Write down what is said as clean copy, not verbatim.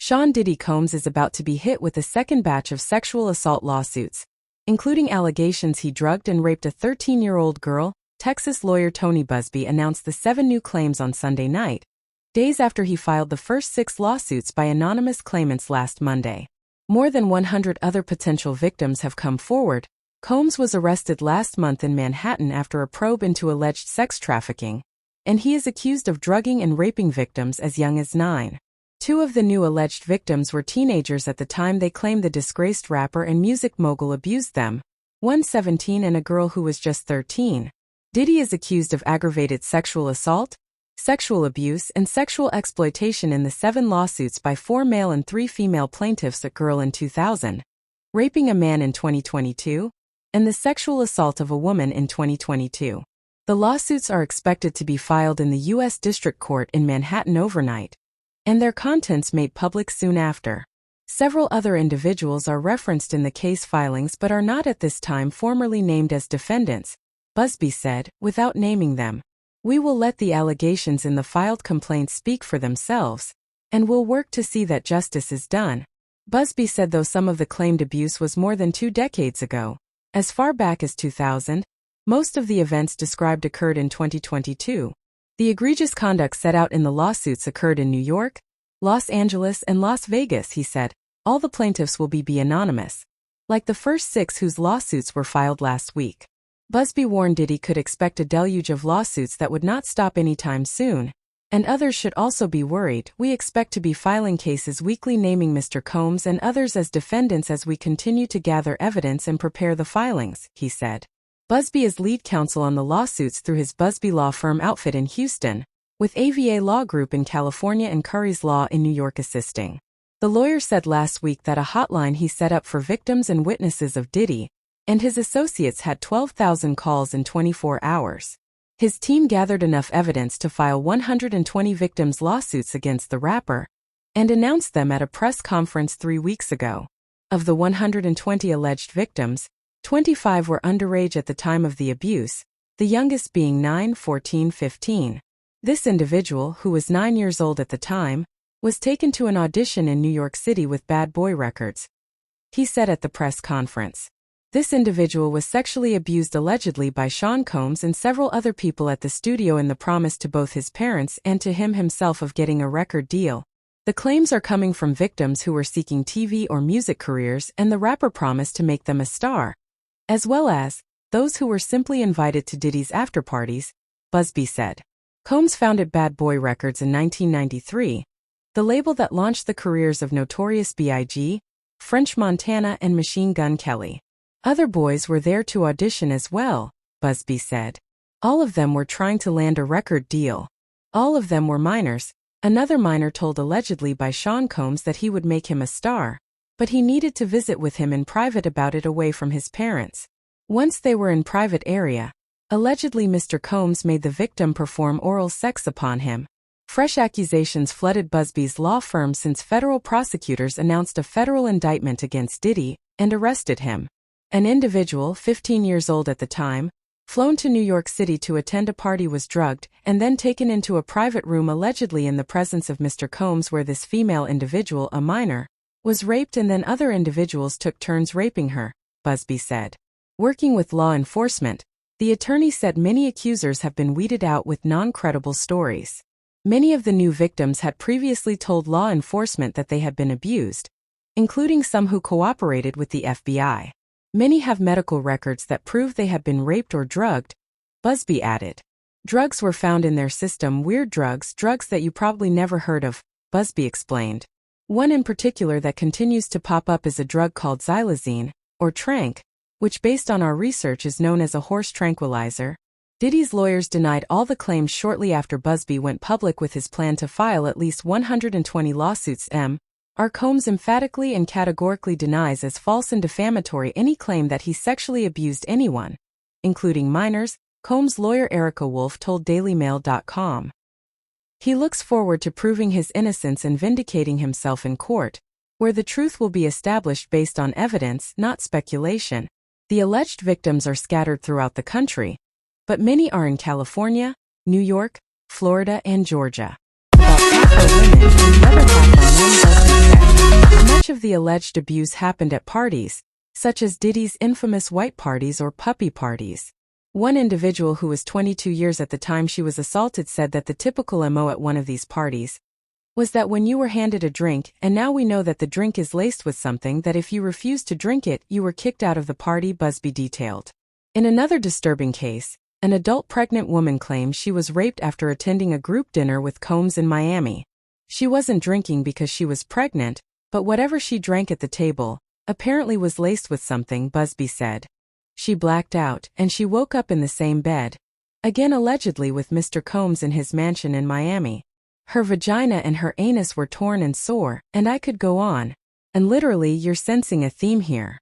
Sean Diddy Combs is about to be hit with a second batch of sexual assault lawsuits, including allegations he drugged and raped a 13-year-old girl. Texas lawyer Tony Buzbee announced the 7 new claims on Sunday night, days after he filed the first 6 lawsuits by anonymous claimants last Monday. More than 100 other potential victims have come forward. Combs was arrested last month in Manhattan after a probe into alleged sex trafficking, and he is accused of drugging and raping victims as young as 9. 2 of the new alleged victims were teenagers at the time they claim the disgraced rapper and music mogul abused them, one 17 and a girl who was just 13. Diddy is accused of aggravated sexual assault, sexual abuse, and sexual exploitation in the 7 lawsuits by 4 male and 3 female plaintiffs: a girl in 2000, raping a man in 2022, and the sexual assault of a woman in 2022. The lawsuits are expected to be filed in the U.S. District Court in Manhattan overnight, and their contents made public soon after. Several other individuals are referenced in the case filings but are not at this time formally named as defendants, Buzbee said, without naming them. "We will let the allegations in the filed complaints speak for themselves, and will work to see that justice is done," Buzbee said, though some of the claimed abuse was more than 2 decades ago. As far back as 2000, most of the events described occurred in 2022. The egregious conduct set out in the lawsuits occurred in New York, Los Angeles, and Las Vegas, he said. All the plaintiffs will be anonymous, like the first 6 whose lawsuits were filed last week. Buzbee warned Diddy could expect a deluge of lawsuits that would not stop anytime soon, and others should also be worried. "We expect to be filing cases weekly naming Mr. Combs and others as defendants as we continue to gather evidence and prepare the filings," he said. Buzbee is lead counsel on the lawsuits through his Buzbee Law Firm outfit in Houston, with AVA Law Group in California and Curry's Law in New York assisting. The lawyer said last week that a hotline he set up for victims and witnesses of Diddy and his associates had 12,000 calls in 24 hours. His team gathered enough evidence to file 120 victims' lawsuits against the rapper and announced them at a press conference 3 weeks ago. Of the 120 alleged victims, 25 were underage at the time of the abuse, the youngest being 9, 14, 15. This individual, who was 9 years old at the time, was taken to an audition in New York City with bad boy records, he said at the press conference. This individual was sexually abused allegedly by Sean Combs and several other people at the studio in the promise to both his parents and to him himself of getting a record deal. The claims are coming from victims who were seeking TV or music careers, and the rapper promised to make them a star, as well as those who were simply invited to Diddy's after-parties, Buzbee said. Combs founded Bad Boy Records in 1993, the label that launched the careers of Notorious B.I.G., French Montana, and Machine Gun Kelly. Other boys were there to audition as well, Buzbee said. All of them were trying to land a record deal. All of them were minors. Another minor told allegedly by Sean Combs that he would make him a star, but he needed to visit with him in private about it away from his parents. Once they were in private area, allegedly Mr. Combs made the victim perform oral sex upon him. Fresh accusations flooded Buzbee's law firm since federal prosecutors announced a federal indictment against Diddy and arrested him. An individual, 15 years old at the time, flown to New York City to attend a party, was drugged and then taken into a private room allegedly in the presence of Mr. Combs, where this female individual, a minor, was raped, and then other individuals took turns raping her, Buzbee said. Working with law enforcement, the attorney said many accusers have been weeded out with non-credible stories. Many of the new victims had previously told law enforcement that they had been abused, including some who cooperated with the FBI. Many have medical records that prove they had been raped or drugged, Buzbee added. Drugs were found in their system, weird drugs that you probably never heard of, Buzbee explained. One in particular that continues to pop up is a drug called xylazine, or tranq, which based on our research is known as a horse tranquilizer. Diddy's lawyers denied all the claims shortly after Buzbee went public with his plan to file at least 120 lawsuits. R. Combs emphatically and categorically denies as false and defamatory any claim that he sexually abused anyone, including minors, Combs' lawyer Erica Wolf told DailyMail.com. He looks forward to proving his innocence and vindicating himself in court, where the truth will be established based on evidence, not speculation. The alleged victims are scattered throughout the country, but many are in California, New York, Florida, and Georgia. About half are women and the other half are men, Buzbee said. Much of the alleged abuse happened at parties, such as Diddy's infamous white parties or puppy parties. One individual who was 22 years at the time she was assaulted said that the typical MO at one of these parties was that when you were handed a drink, and now we know that the drink is laced with something, that if you refused to drink it, you were kicked out of the party, Busby detailed. In another disturbing case, an adult pregnant woman claims she was raped after attending a group dinner with Combs in Miami. She wasn't drinking because she was pregnant, but whatever she drank at the table apparently was laced with something, Busby said. She blacked out, and she woke up in the same bed, again allegedly with Mr. Combs in his mansion in Miami. Her vagina and her anus were torn and sore, and I could go on. And literally, you're sensing a theme here.